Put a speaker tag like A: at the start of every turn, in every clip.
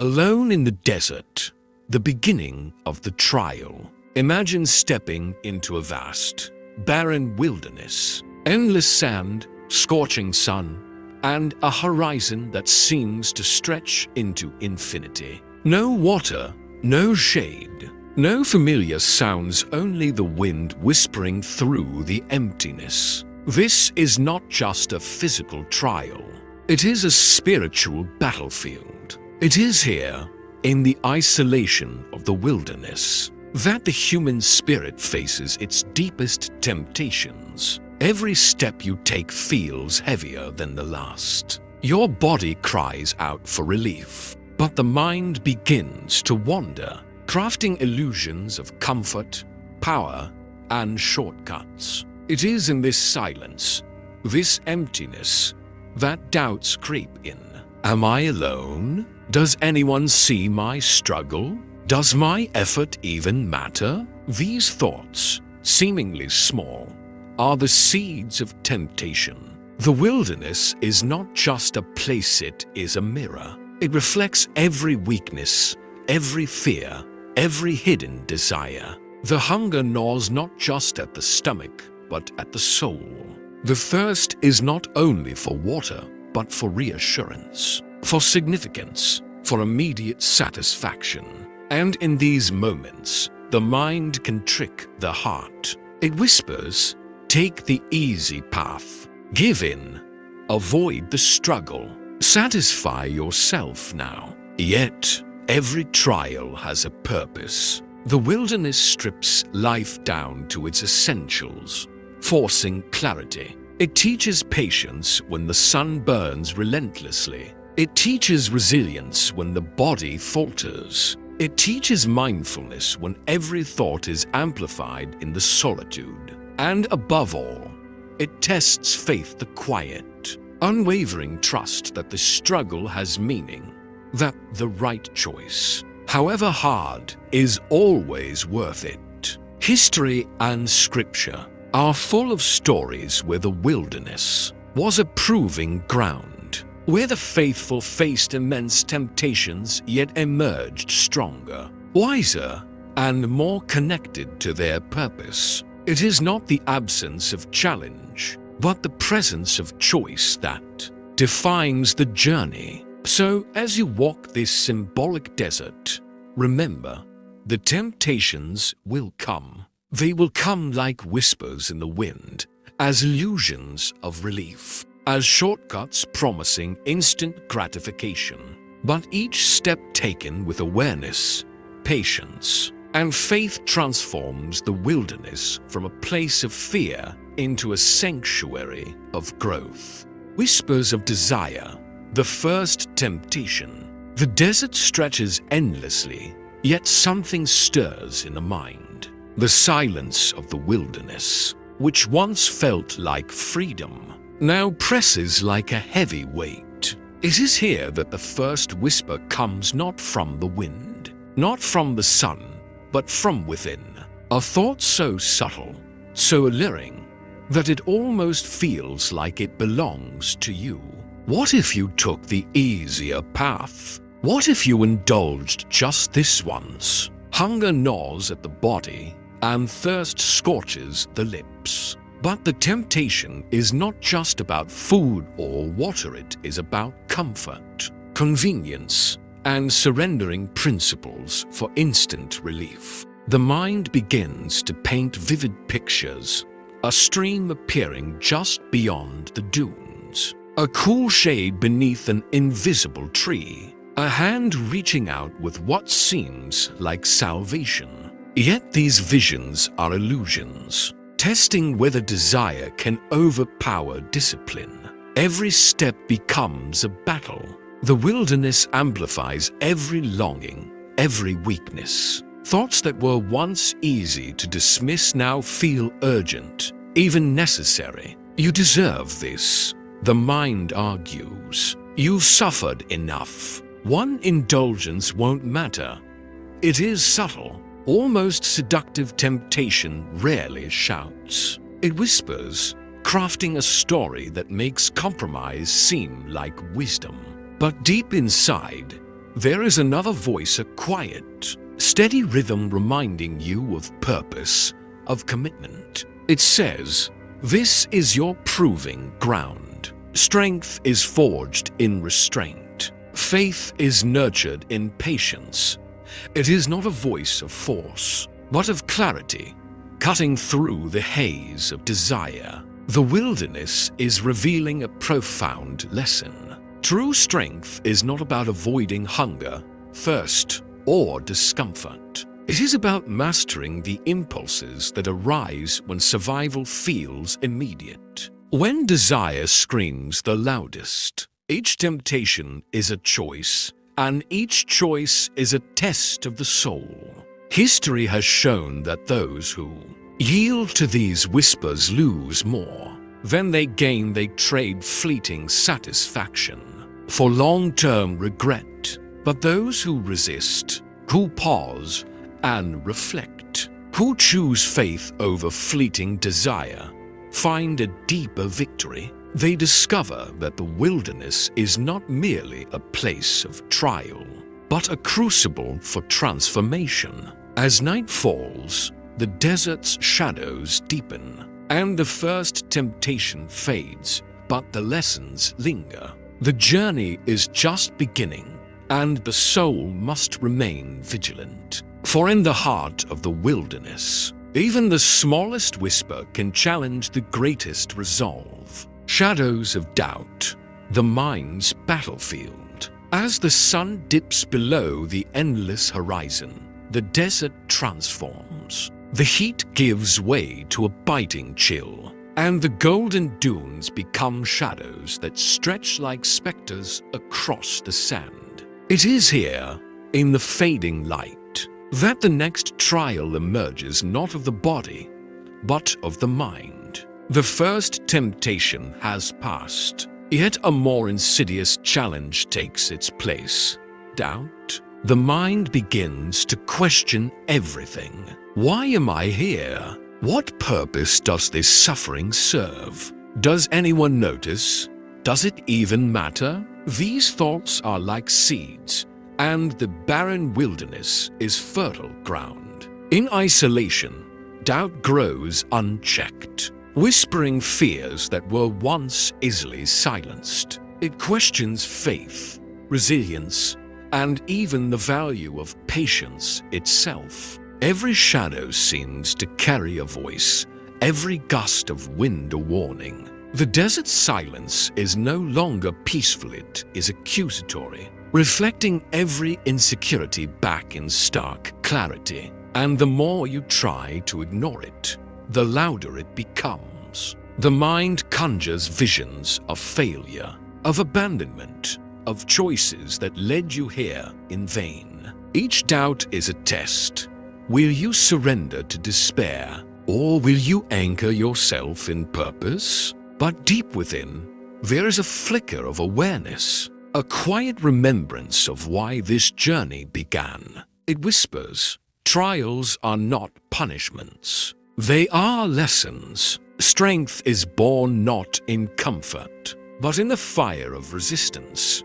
A: Alone in the desert, the beginning of the trial. Imagine stepping into a vast, barren wilderness, endless sand, scorching sun, and a horizon that seems to stretch into infinity. No water, no shade, no familiar sounds, only the wind whispering through the emptiness. This is not just a physical trial. It is a spiritual battlefield. It is here, in the isolation of the wilderness, that the human spirit faces its deepest temptations. Every step you take feels heavier than the last. Your body cries out for relief, but the mind begins to wander, crafting illusions of comfort, power, and shortcuts. It is in this silence, this emptiness, that doubts creep in. Am I alone? Does anyone see my struggle? Does my effort even matter? These thoughts, seemingly small, are the seeds of temptation. The wilderness is not just a place, it is a mirror. It reflects every weakness, every fear, every hidden desire. The hunger gnaws not just at the stomach, but at the soul. The thirst is not only for water, but for reassurance, for significance, for immediate satisfaction. And in these moments, the mind can trick the heart. It whispers, take the easy path, give in, avoid the struggle, satisfy yourself now. Yet, every trial has a purpose. The wilderness strips life down to its essentials, forcing clarity. It teaches patience when the sun burns relentlessly. It teaches resilience when the body falters. It teaches mindfulness when every thought is amplified in the solitude. And above all, it tests faith, the quiet, unwavering trust that the struggle has meaning, that the right choice, however hard, is always worth it. History and scripture are full of stories where the wilderness was a proving ground, where the faithful faced immense temptations yet emerged stronger, wiser, and more connected to their purpose. It is not the absence of challenge, but the presence of choice that defines the journey. So, as you walk this symbolic desert, remember, the temptations will come. They will come like whispers in the wind, as illusions of relief, as shortcuts promising instant gratification. But each step taken with awareness, patience, and faith transforms the wilderness from a place of fear into a sanctuary of growth. Whispers of desire, the first temptation. The desert stretches endlessly, yet something stirs in the mind. The silence of the wilderness, which once felt like freedom, now presses like a heavy weight. It is here that the first whisper comes, not from the wind, not from the sun, but from within. A thought so subtle, so alluring, that it almost feels like it belongs to you. What if you took the easier path? What if you indulged just this once? Hunger gnaws at the body, and thirst scorches the lips. But the temptation is not just about food or water, it is about comfort, convenience, and surrendering principles for instant relief. The mind begins to paint vivid pictures, a stream appearing just beyond the dunes, a cool shade beneath an invisible tree, a hand reaching out with what seems like salvation. Yet these visions are illusions, testing whether desire can overpower discipline. Every step becomes a battle. The wilderness amplifies every longing, every weakness. Thoughts that were once easy to dismiss now feel urgent, even necessary. You deserve this, the mind argues. You've suffered enough. One indulgence won't matter. It is subtle. Almost seductive temptation rarely shouts. It whispers, crafting a story that makes compromise seem like wisdom. But deep inside, there is another voice, a quiet, steady rhythm reminding you of purpose, of commitment. It says, "This is your proving ground. Strength is forged in restraint. Faith is nurtured in patience." It is not a voice of force, but of clarity, cutting through the haze of desire. The wilderness is revealing a profound lesson. True strength is not about avoiding hunger, thirst, or discomfort. It is about mastering the impulses that arise when survival feels immediate. When desire screams the loudest, each temptation is a choice, and each choice is a test of the soul. History has shown that those who yield to these whispers lose more. Then they gain, they trade fleeting satisfaction for long-term regret. But those who resist, who pause and reflect, who choose faith over fleeting desire, find a deeper victory. They discover that the wilderness is not merely a place of trial, but a crucible for transformation. As night falls, the desert's shadows deepen, and the first temptation fades, but the lessons linger. The journey is just beginning, and the soul must remain vigilant. For in the heart of the wilderness, even the smallest whisper can challenge the greatest resolve. Shadows of doubt, the mind's battlefield. As the sun dips below the endless horizon, the desert transforms. The heat gives way to a biting chill, and the golden dunes become shadows that stretch like specters across the sand. It is here, in the fading light, that the next trial emerges, not of the body, but of the mind. The first temptation has passed, yet a more insidious challenge takes its place. Doubt. The mind begins to question everything. Why am I here? What purpose does this suffering serve? Does anyone notice? Does it even matter? These thoughts are like seeds, and the barren wilderness is fertile ground. In isolation, doubt grows unchecked, whispering fears that were once easily silenced. It questions faith, resilience, and even the value of patience itself. Every shadow seems to carry a voice, every gust of wind a warning. The desert's silence is no longer peaceful, it is accusatory, reflecting every insecurity back in stark clarity. And the more you try to ignore it, the louder it becomes. The mind conjures visions of failure, of abandonment, of choices that led you here in vain. Each doubt is a test. Will you surrender to despair, or will you anchor yourself in purpose? But deep within, there is a flicker of awareness, a quiet remembrance of why this journey began. It whispers, trials are not punishments. They are lessons. Strength is born not in comfort, but in the fire of resistance.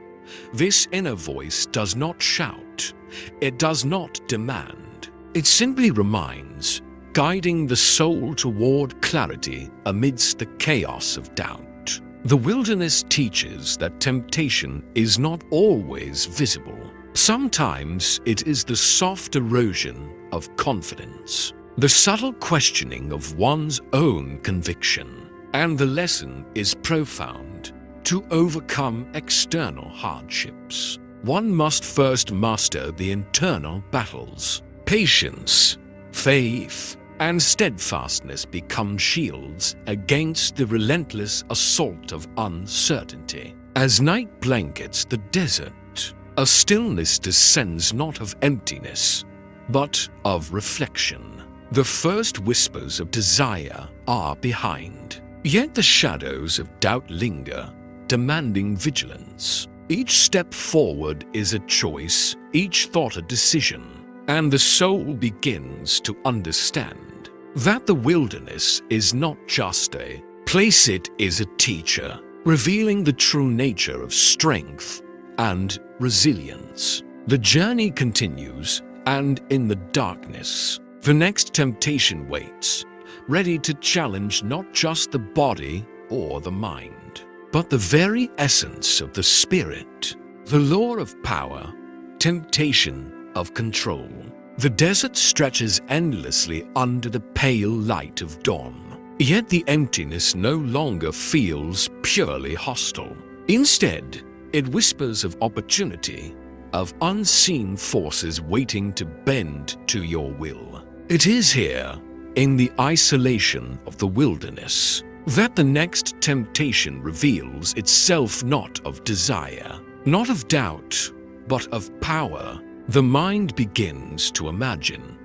A: This inner voice does not shout. It does not demand. It simply reminds, guiding the soul toward clarity amidst the chaos of doubt. The wilderness teaches that temptation is not always visible. Sometimes it is the soft erosion of confidence, the subtle questioning of one's own conviction, and the lesson is profound. To overcome external hardships, one must first master the internal battles. Patience, faith, and steadfastness become shields against the relentless assault of uncertainty. As night blankets the desert, a stillness descends, not of emptiness, but of reflection. The first whispers of desire are behind, yet the shadows of doubt linger, demanding vigilance. Each step forward is a choice, each thought a decision, and the soul begins to understand that the wilderness is not just a place, it is a teacher, revealing the true nature of strength and resilience. The journey continues, and in the darkness, the next temptation waits, ready to challenge not just the body or the mind, but the very essence of the spirit. The law of power, temptation of control. The desert stretches endlessly under the pale light of dawn, yet the emptiness no longer feels purely hostile. Instead, it whispers of opportunity, of unseen forces waiting to bend to your will. It is here, in the isolation of the wilderness, that the next temptation reveals itself, not of desire, not of doubt, but of power. The mind begins to imagine,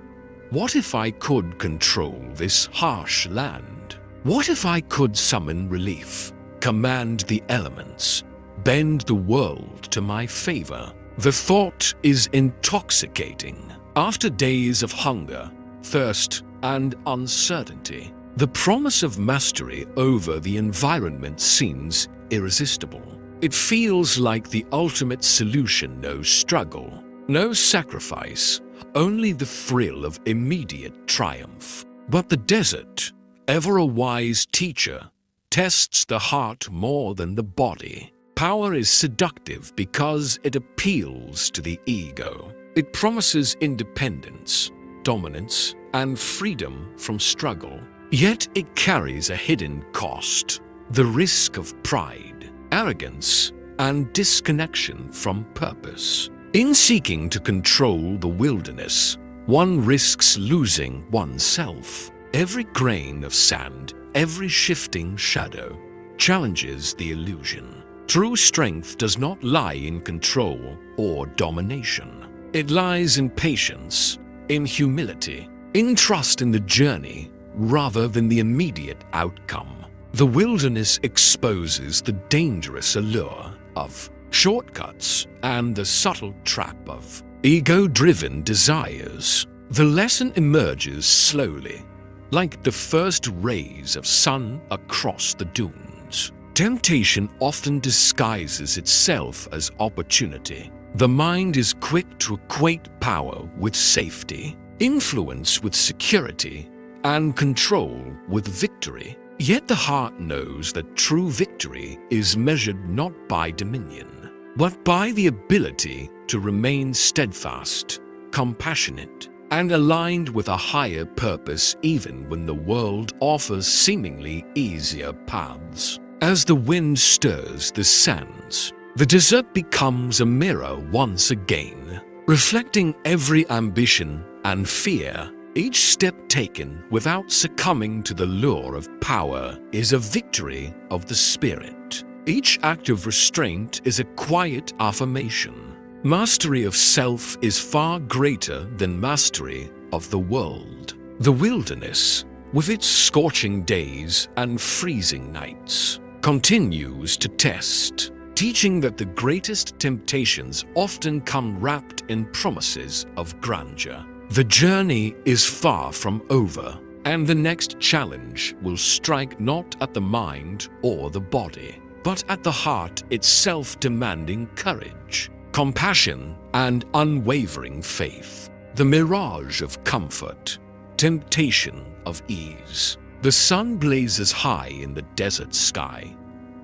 A: what if I could control this harsh land? What if I could summon relief, command the elements, bend the world to my favor? The thought is intoxicating. After days of hunger, thirst, and uncertainty, the promise of mastery over the environment seems irresistible. It feels like the ultimate solution: no struggle, no sacrifice, only the thrill of immediate triumph. But the desert, ever a wise teacher, tests the heart more than the body. Power is seductive because it appeals to the ego. It promises independence, dominance, and freedom from struggle. Yet it carries a hidden cost: the risk of pride, arrogance, and disconnection from purpose. In seeking to control the wilderness, one risks losing oneself. Every grain of sand, every shifting shadow, challenges the illusion. True strength does not lie in control or domination. It lies in patience, in humility, in trust in the journey rather than the immediate outcome. The wilderness exposes the dangerous allure of shortcuts and the subtle trap of ego-driven desires. The lesson emerges slowly, like the first rays of sun across the dunes. Temptation often disguises itself as opportunity. The mind is quick to equate power with safety, influence with security, and control with victory. Yet the heart knows that true victory is measured not by dominion, but by the ability to remain steadfast, compassionate, and aligned with a higher purpose even when the world offers seemingly easier paths. As the wind stirs the sands, the desert becomes a mirror once again, reflecting every ambition and fear. Each step taken without succumbing to the lure of power is a victory of the spirit. Each act of restraint is a quiet affirmation. Mastery of self is far greater than mastery of the world. The wilderness, with its scorching days and freezing nights, continues to test, teaching that the greatest temptations often come wrapped in promises of grandeur. The journey is far from over, and the next challenge will strike not at the mind or the body, but at the heart itself, demanding courage, compassion, and unwavering faith. The mirage of comfort, temptation of ease. The sun blazes high in the desert sky,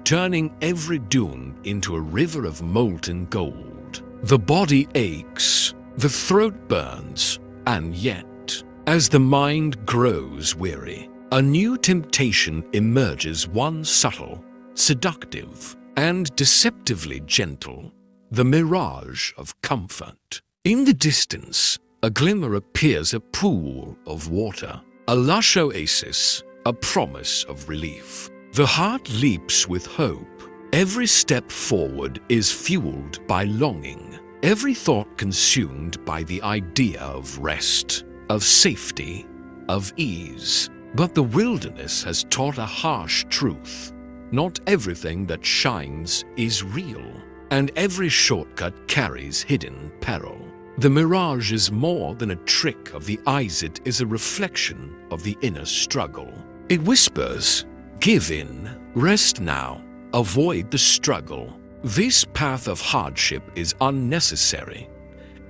A: turning every dune into a river of molten gold. The body aches, the throat burns, and yet, as the mind grows weary, a new temptation emerges, one subtle, seductive, and deceptively gentle: the mirage of comfort. In the distance, a glimmer appears, a pool of water, a lush oasis, a promise of relief. The heart leaps with hope. Every step forward is fueled by longing, every thought consumed by the idea of rest, of safety, of ease. But the wilderness has taught a harsh truth. Not everything that shines is real, and every shortcut carries hidden peril. The mirage is more than a trick of the eyes, it is a reflection of the inner struggle. It whispers, "Give in, rest now, avoid the struggle." This path of hardship is unnecessary,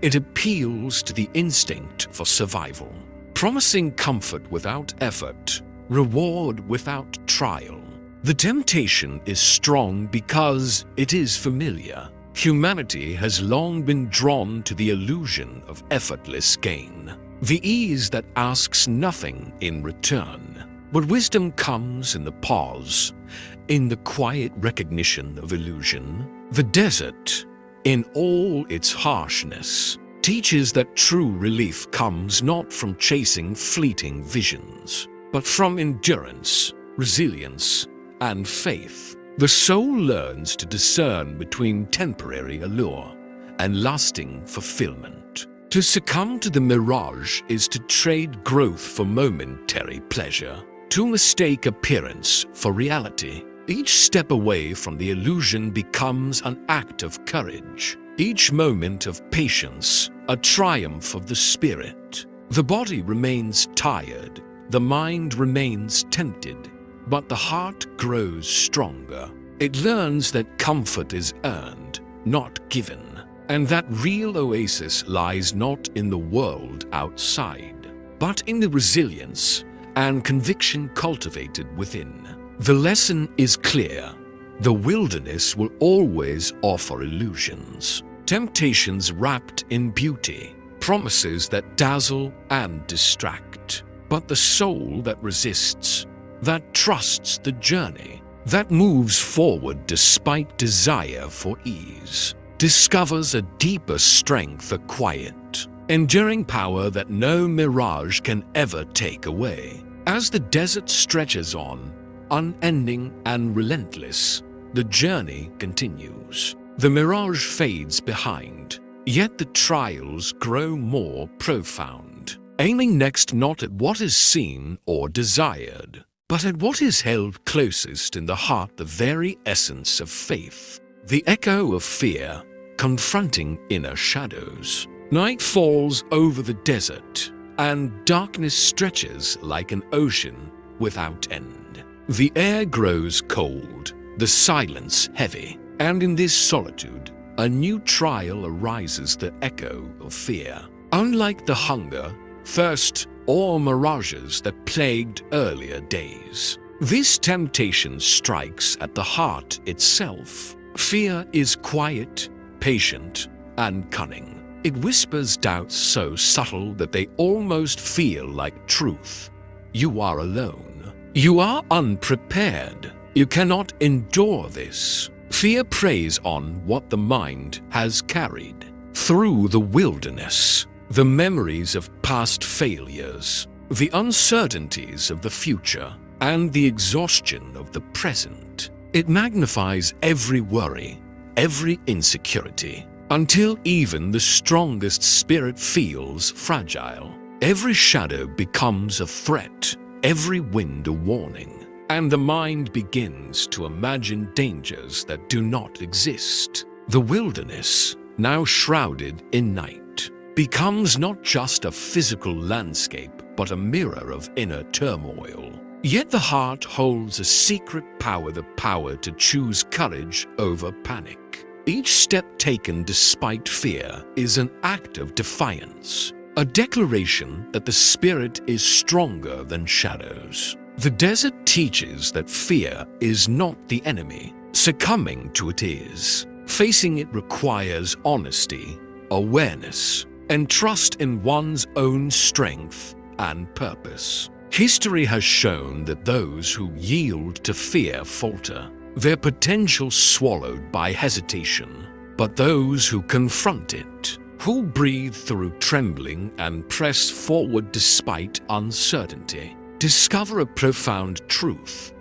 A: It appeals to the instinct for survival, promising comfort without effort, reward without trial. The temptation is strong because it is familiar. Humanity has long been drawn to the illusion of effortless gain, the ease that asks nothing in return. But wisdom comes in the pause, in the quiet recognition of illusion. The desert, in all its harshness, teaches that true relief comes not from chasing fleeting visions, but from endurance, resilience, and faith. The soul learns to discern between temporary allure and lasting fulfillment. To succumb to the mirage is to trade growth for momentary pleasure, to mistake appearance for reality. Each step away from the illusion becomes an act of courage, each moment of patience a triumph of the spirit. The body remains tired, the mind remains tempted, but the heart grows stronger. It learns that comfort is earned, not given, and that real oasis lies not in the world outside, but in the resilience and conviction cultivated within. The lesson is clear. The wilderness will always offer illusions, temptations wrapped in beauty, promises that dazzle and distract. But the soul that resists, that trusts the journey, that moves forward despite desire for ease, discovers a deeper strength, a quiet, enduring power that no mirage can ever take away. As the desert stretches on, unending and relentless, the journey continues. The mirage fades behind, yet the trials grow more profound, aiming next not at what is seen or desired, but at what is held closest in the heart, the very essence of faith, the echo of fear, confronting inner shadows. Night falls over the desert, and darkness stretches like an ocean without end. The air grows cold, the silence heavy, and in this solitude, a new trial arises, the echo of fear. Unlike the hunger, thirst, or mirages that plagued earlier days, this temptation strikes at the heart itself. Fear is quiet, patient, and cunning. It whispers doubts so subtle that they almost feel like truth. You are alone. You are unprepared. You cannot endure this. Fear preys on what the mind has carried. Through the wilderness, the memories of past failures, the uncertainties of the future, and the exhaustion of the present, it magnifies every worry, every insecurity, until even the strongest spirit feels fragile. Every shadow becomes a threat, every wind a warning, and the mind begins to imagine dangers that do not exist. The wilderness, now shrouded in night, becomes not just a physical landscape, but a mirror of inner turmoil. Yet the heart holds a secret power, the power to choose courage over panic. Each step taken despite fear is an act of defiance, a declaration that the spirit is stronger than shadows. The desert teaches that fear is not the enemy. Succumbing to it is. Facing it requires honesty, awareness, and trust in one's own strength and purpose. History has shown that those who yield to fear falter, their potential swallowed by hesitation. But those who confront it, who breathe through trembling and press forward despite uncertainty, discover a profound truth.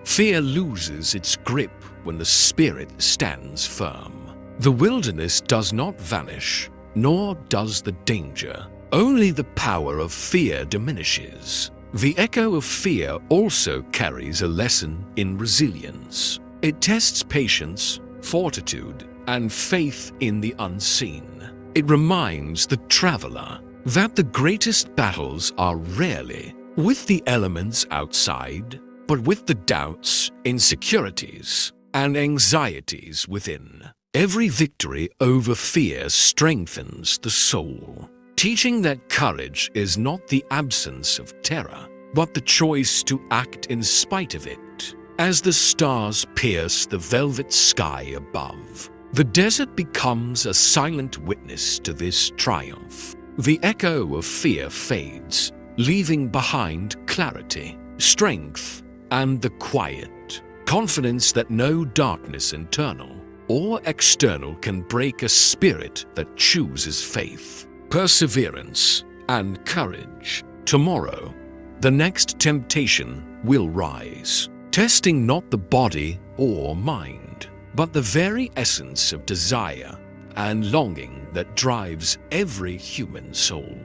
A: Fear loses its grip when the spirit stands firm. The wilderness does not vanish, nor does the danger. Only the power of fear diminishes. The echo of fear also carries a lesson in resilience. It tests patience, fortitude, and faith in the unseen. It reminds the traveler that the greatest battles are rarely with the elements outside, but with the doubts, insecurities, and anxieties within. Every victory over fear strengthens the soul, teaching that courage is not the absence of terror, but the choice to act in spite of it. As the stars pierce the velvet sky above, the desert becomes a silent witness to this triumph. The echo of fear fades, leaving behind clarity, strength, and the quiet confidence that no darkness internal or external can break a spirit that chooses faith, perseverance, and courage. Tomorrow, the next temptation will rise, testing not the body or mind, but the very essence of desire and longing that drives every human soul.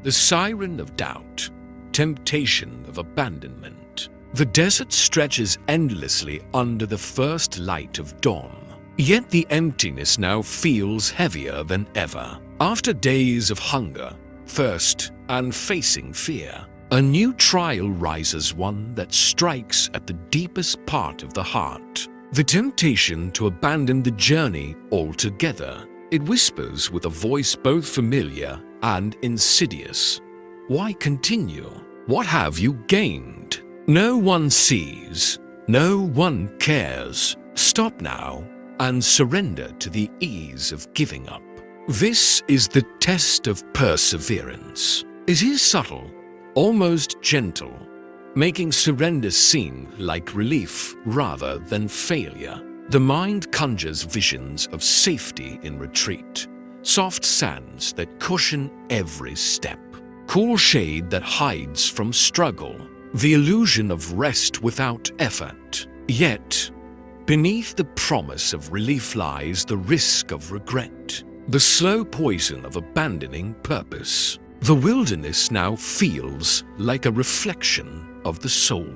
A: The siren of doubt, temptation of abandonment. The desert stretches endlessly under the first light of dawn. Yet the emptiness now feels heavier than ever. After days of hunger, thirst, and facing fear, a new trial rises, one that strikes at the deepest part of the heart. The temptation to abandon the journey altogether. It whispers with a voice both familiar and insidious. Why continue? What have you gained? No one sees. No one cares. Stop now and surrender to the ease of giving up. This is the test of perseverance. It is subtle, almost gentle, making surrender seem like relief rather than failure. The mind conjures visions of safety in retreat, soft sands that cushion every step, cool shade that hides from struggle, the illusion of rest without effort. Yet, beneath the promise of relief lies the risk of regret, the slow poison of abandoning purpose. The wilderness now feels like a reflection of the soul.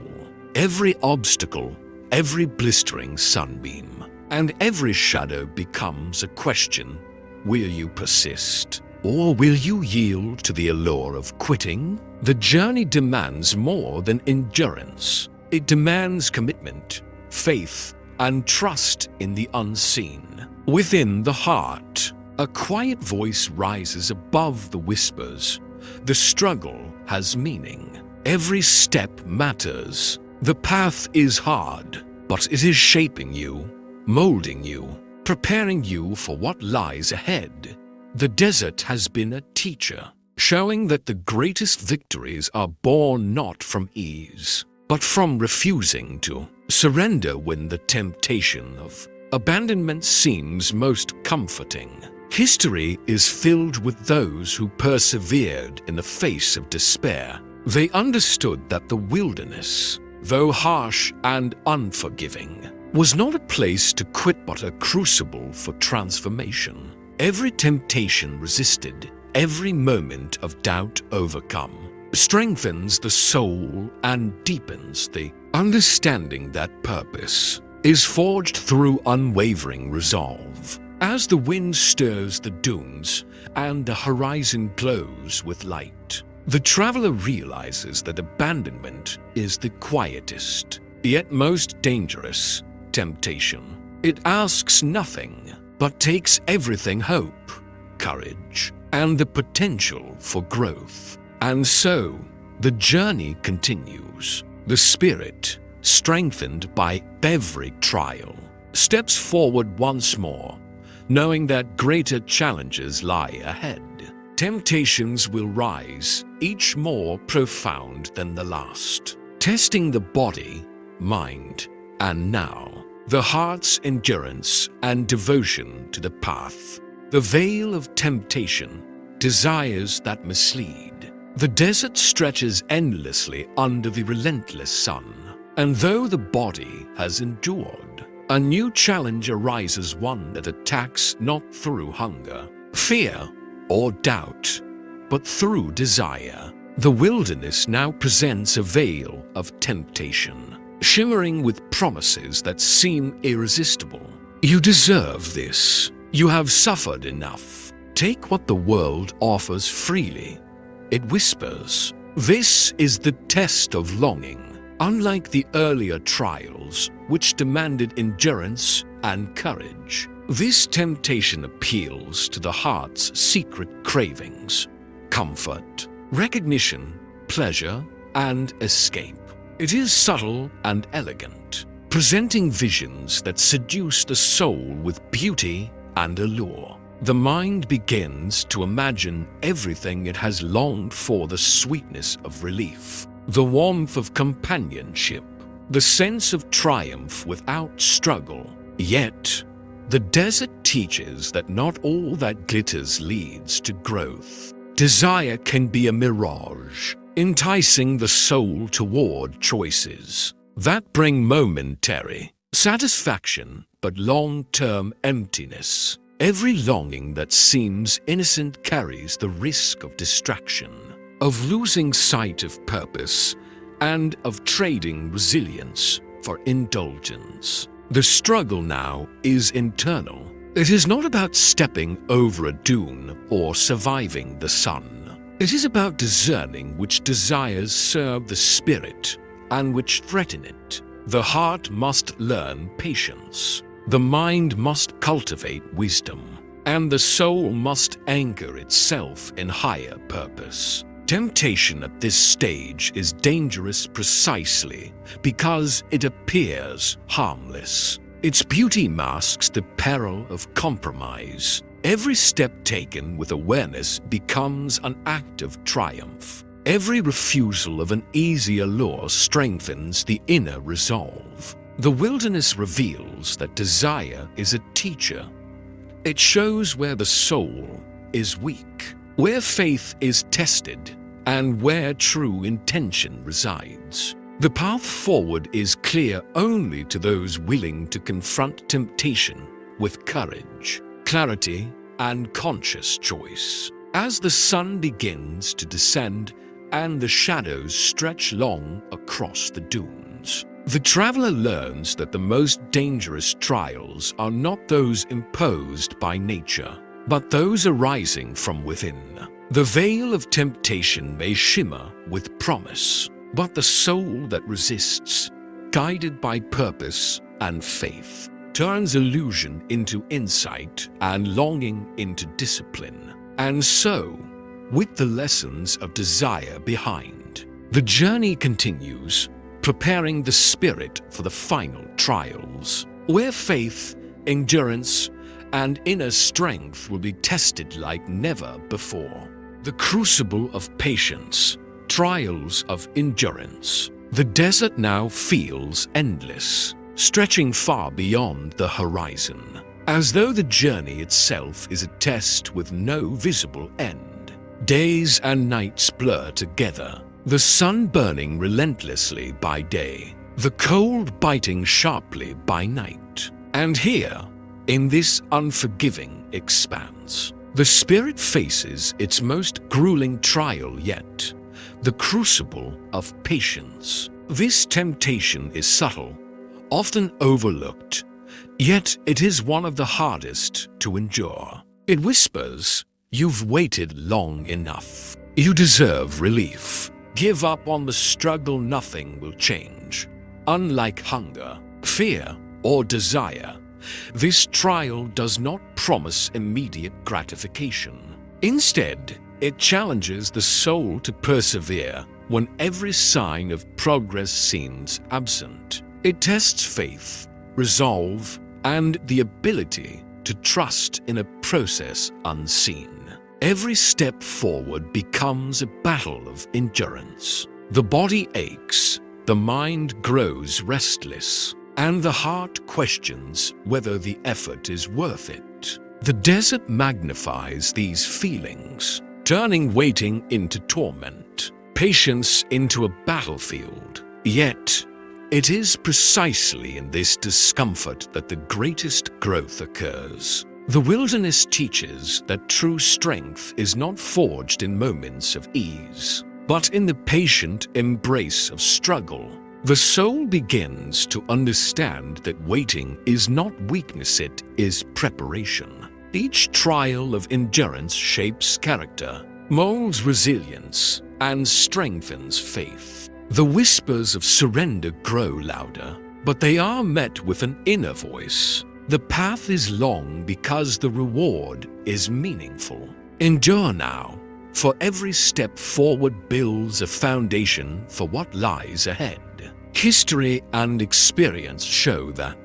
A: Every obstacle, every blistering sunbeam, and every shadow becomes a question. Will you persist? Or will you yield to the allure of quitting? The journey demands more than endurance. It demands commitment, faith, and trust in the unseen. Within the heart, a quiet voice rises above the whispers. The struggle has meaning. Every step matters. The path is hard, but it is shaping you, molding you, preparing you for what lies ahead. The desert has been a teacher, showing that the greatest victories are born not from ease, but from refusing to surrender when the temptation of abandonment seems most comforting. History is filled with those who persevered in the face of despair. They understood that the wilderness, though harsh and unforgiving, was not a place to quit but a crucible for transformation. Every temptation resisted, every moment of doubt overcome, strengthens the soul and deepens the understanding that purpose is forged through unwavering resolve. As the wind stirs the dunes and the horizon glows with light, the traveler realizes that abandonment is the quietest, yet most dangerous temptation. It asks nothing, but takes everything: hope, courage, and the potential for growth. And so, the journey continues. The spirit, strengthened by every trial, steps forward once more, knowing that greater challenges lie ahead. Temptations will rise, each more profound than the last, testing the body, mind, and now the heart's endurance and devotion to the path. The veil of temptation, desires that mislead. The desert stretches endlessly under the relentless sun, and though the body has endured, a new challenge arises, one that attacks not through hunger, fear, or doubt, but through desire. The wilderness now presents a veil of temptation, shimmering with promises that seem irresistible. You deserve this. You have suffered enough. Take what the world offers freely. It whispers. This is the test of longing. Unlike the earlier trials, which demanded endurance and courage, This temptation appeals to the heart's secret cravings: comfort, recognition, pleasure, and escape. It is subtle and elegant, presenting visions that seduce the soul with beauty and allure. The mind begins to imagine everything it has longed for: the sweetness of relief, the warmth of companionship, the sense of triumph without struggle. Yet, the desert teaches that not all that glitters leads to growth. Desire can be a mirage, enticing the soul toward choices that bring momentary satisfaction but long-term emptiness. Every longing that seems innocent carries the risk of distraction, of losing sight of purpose, and of trading resilience for indulgence. The struggle now is internal. It is not about stepping over a dune or surviving the sun. It is about discerning which desires serve the spirit and which threaten it. The heart must learn patience. The mind must cultivate wisdom, and the soul must anchor itself in higher purpose. Temptation at this stage is dangerous precisely because it appears harmless. Its beauty masks the peril of compromise. Every step taken with awareness becomes an act of triumph. Every refusal of an easy allure strengthens the inner resolve. The wilderness reveals that desire is a teacher. It shows where the soul is weak, where faith is tested, and where true intention resides. The path forward is clear only to those willing to confront temptation with courage, clarity, and conscious choice. As the sun begins to descend and the shadows stretch long across the dunes, the traveler learns that the most dangerous trials are not those imposed by nature, but those arising from within. The veil of temptation may shimmer with promise, but the soul that resists, guided by purpose and faith, turns illusion into insight and longing into discipline. And so, with the lessons of desire behind, the journey continues, preparing the spirit for the final trials, where faith, endurance, and inner strength will be tested like never before. The crucible of patience, trials of endurance. The desert now feels endless, stretching far beyond the horizon, as though the journey itself is a test with no visible end. Days and nights blur together, the sun burning relentlessly by day, the cold biting sharply by night. And here, in this unforgiving expanse, the spirit faces its most grueling trial yet, the crucible of patience. This temptation is subtle, often overlooked, yet it is one of the hardest to endure. It whispers, "You've waited long enough. You deserve relief. Give up on the struggle, nothing will change." Unlike hunger, fear, or desire, this trial does not promise immediate gratification. Instead, it challenges the soul to persevere when every sign of progress seems absent. It tests faith, resolve, and the ability to trust in a process unseen. Every step forward becomes a battle of endurance. The body aches, the mind grows restless, and the heart questions whether the effort is worth it. The desert magnifies these feelings, turning waiting into torment, patience into a battlefield. Yet, it is precisely in this discomfort that the greatest growth occurs. The wilderness teaches that true strength is not forged in moments of ease, but in the patient embrace of struggle. The soul begins to understand that waiting is not weakness, it is preparation. Each trial of endurance shapes character, molds resilience, and strengthens faith. The whispers of surrender grow louder, but they are met with an inner voice. The path is long because the reward is meaningful. Endure now, for every step forward builds a foundation for what lies ahead. History and experience show that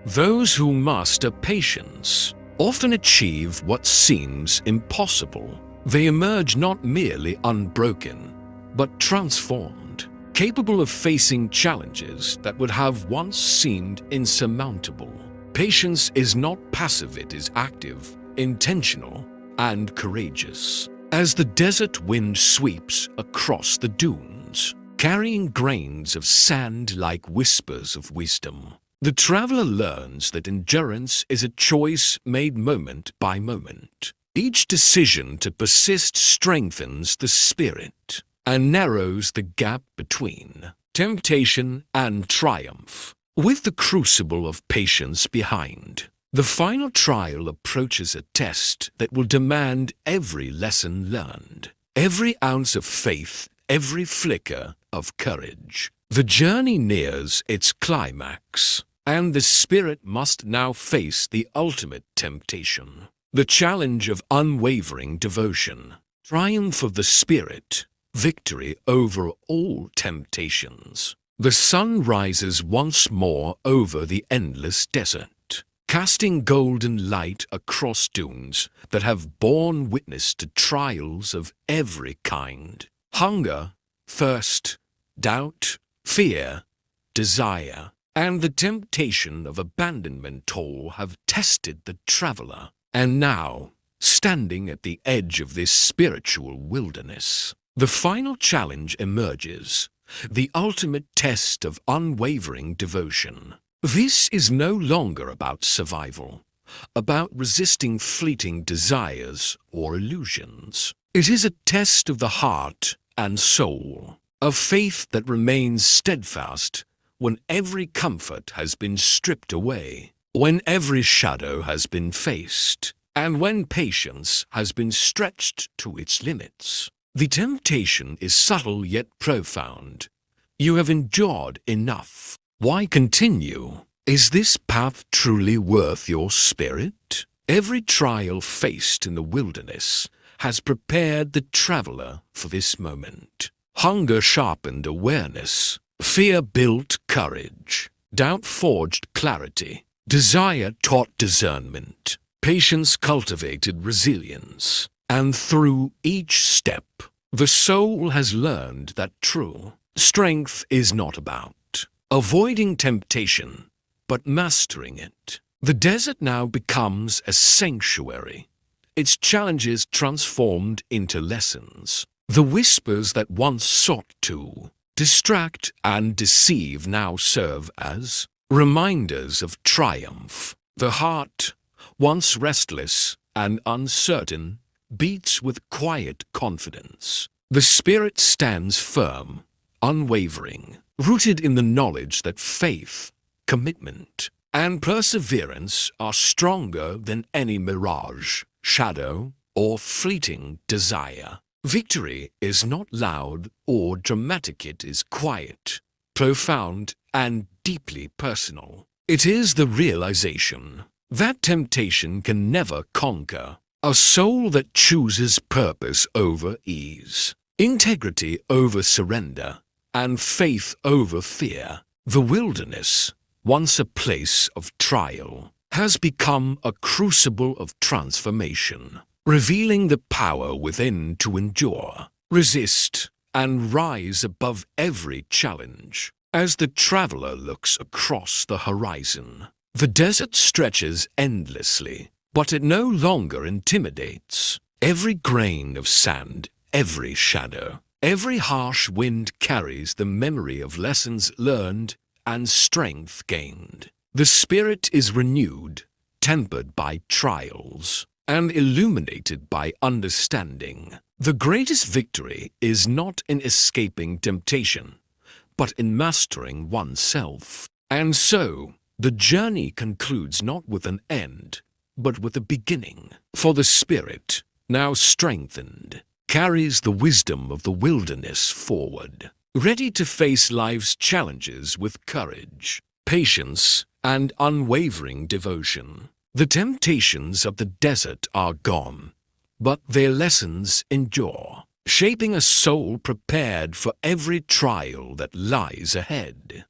A: those who master patience often achieve what seems impossible. They emerge not merely unbroken, but transformed, capable of facing challenges that would have once seemed insurmountable. Patience is not passive, it is active, intentional, and courageous. As the desert wind sweeps across the dunes, carrying grains of sand like whispers of wisdom, the traveler learns that endurance is a choice made moment by moment. Each decision to persist strengthens the spirit and narrows the gap between temptation and triumph. With the crucible of patience behind, the final trial approaches a test that will demand every lesson learned, every ounce of faith, every flicker of courage. The journey nears its climax, and the spirit must now face the ultimate temptation, the challenge of unwavering devotion, triumph of the spirit, victory over all temptations. The sun rises once more over the endless desert, casting golden light across dunes that have borne witness to trials of every kind. Hunger, thirst, doubt, fear, desire, and the temptation of abandonment all have tested the traveler. And now, standing at the edge of this spiritual wilderness, the final challenge emerges, the ultimate test of unwavering devotion. This is no longer about survival, about resisting fleeting desires or illusions. It is a test of the heart and soul, of faith that remains steadfast when every comfort has been stripped away, when every shadow has been faced, and when patience has been stretched to its limits. The temptation is subtle yet profound. You have endured enough. Why continue? Is this path truly worth your spirit? Every trial faced in the wilderness has prepared the traveler for this moment. Hunger sharpened awareness, fear built courage, doubt forged clarity, desire taught discernment, patience cultivated resilience. And through each step, the soul has learned that true strength is not about avoiding temptation, but mastering it. The desert now becomes a sanctuary, its challenges transformed into lessons. The whispers that once sought to distract and deceive now serve as reminders of triumph. The heart, once restless and uncertain, beats with quiet confidence. The spirit stands firm, unwavering, rooted in the knowledge that faith, commitment, and perseverance are stronger than any mirage, shadow, or fleeting desire. Victory is not loud or dramatic, it is quiet, profound, and deeply personal. It is the realization that temptation can never conquer, a soul that chooses purpose over ease, integrity over surrender, and faith over fear. The wilderness, once a place of trial, has become a crucible of transformation, revealing the power within to endure, resist, and rise above every challenge. As the traveler looks across the horizon, the desert stretches endlessly, but it no longer intimidates. Every grain of sand, every shadow, every harsh wind carries the memory of lessons learned and strength gained. The spirit is renewed, tempered by trials, and illuminated by understanding. The greatest victory is not in escaping temptation, but in mastering oneself. And so, the journey concludes not with an end, but with a beginning. For the spirit, now strengthened, carries the wisdom of the wilderness forward, ready to face life's challenges with courage, patience, and unwavering devotion. The temptations of the desert are gone, but their lessons endure, shaping a soul prepared for every trial that lies ahead.